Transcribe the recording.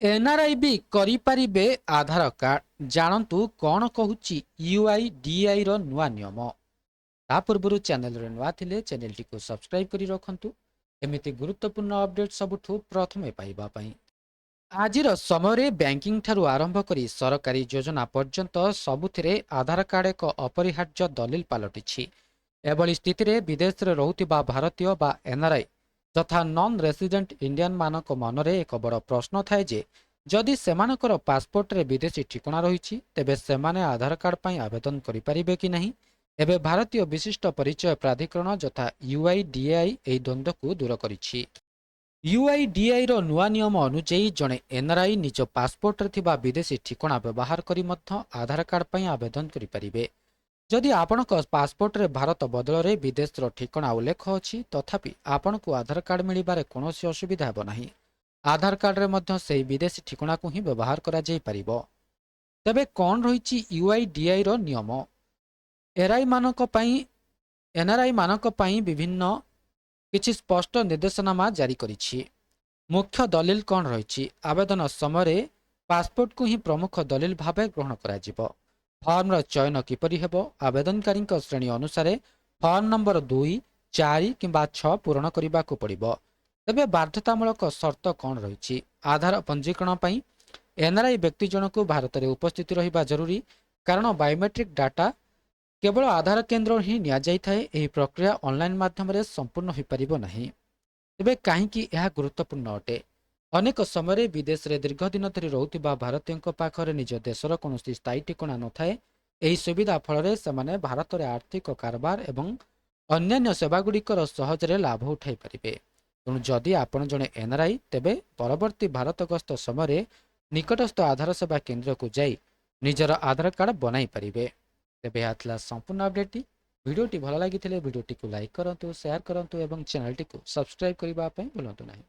NRI भी करिपारिबे आधार card जानतु कौन कहूची UIDAI रो नुआ नियम। ता पूर्व चैनल रे नुआ थिले चैनल टी को सब्सक्राइब करी रखंतु एमिति गुरुत्वपूर्ण अपडेट सबुठु प्रथमे पाइबा पई। आजिर समय बैंकिंग ठारू आरंभ करी सरकारी योजना पर्यंत सबुथिरे आधार कार्ड एक अपरिहार्य दलिल पालटिछि। एभली स्थिति रे विदेश रे रहुतिबा भारतीय बा एनआरआई तथा नॉन रेसिडेंट इंडियन मानक मनरे एक बड़ प्रश्न थाए जे जदि सेमानकर पासपोर्ट रे विदेशी ठिकना रही तेबे सेमाने आधार कार्ड पई आवेदन करि परिबे कि नहीं। एबे भारतीय विशिष्ट परिचय प्राधिकरण जथा यूआईडीएआई एही द्वंद्व को दूर करिछि। यूआईडीआई रो नुआ नियम अनुଯାयी जड़े एनआरआई निज पासपोर्ट रे थिबा विदेशी ठिकना व्यवहार करी मध्य आधार कार्ड पई आवेदन करि परिबे। जदि आपणक पासपोर्ट रे भारत बदल रे विदेश रो ठिकना उल्लेख अछि तथापि आपणको आधार कार्ड मिलिबारे कोनोसी असुविधा हेबो नाही। आधार कार्ड रे मध्य सेही विदेशी ठिकना को ही व्यवहार करा जाई परिबो। तबे कोन रहिछि यूआईडीआई रो नियम। एनआरआई मानक पई एनआरआई मानक पई विभिन्न किछि स्पष्ट निर्देशनामा जारी करिछि। मुख्य दलिल कोन रहिछि। आवेदन समय पासपोर्ट को ही प्रमुख दलिल भावे ग्रहण करा जिवो। फर्म चयन किपरि हेबो। आवेदनकारी श्रेणी अनुसार फर्म नंबर 2, 4 किंबा 6 पूरण करने को पड़िबो। तेबे बाध्यतामूलक शर्त कौन रही। आधार पंजीकरण पई एनआरआई व्यक्ति जनक भारत में उपस्थित रहिबा जरूरी कारण बायोमेट्रिक डाटा केवल आधार केन्द्र ही निया जाइथाए। एही प्रक्रिया ऑनलाइन माध्यम रे संपूर्ण हो परिबो नहीं। तेबे काहींकि यह गुरुत्वपूर्ण अटे। अनेक समय विदेश रे दीर्घ दिन धरी रहुतिबा भारतीयों पाखरे निज देशर कौनसी स्थायी ठिकना नथाए। एही सुविधा फल से भारत में आर्थिक कारबार एवं अन्यान्य सेवागुड़िकर सहजरे लाभ उठाई पारिबे। तेणु जदि आपण जणे एनआरआई तेबे परवर्ती भारत गस्त समय निकटस्थ आधार सेवा केन्द्र को जाई निजर आधार कार्ड बनाई पारिबे। तेबे यह थिला संपूर्ण अपडेट। भिडियोटी भल लगी भिडियोटी को लाइक करंतु, शेयर करंतु एवं चैनल टी को सब्सक्राइब करबा पई भूलंतु नहीं।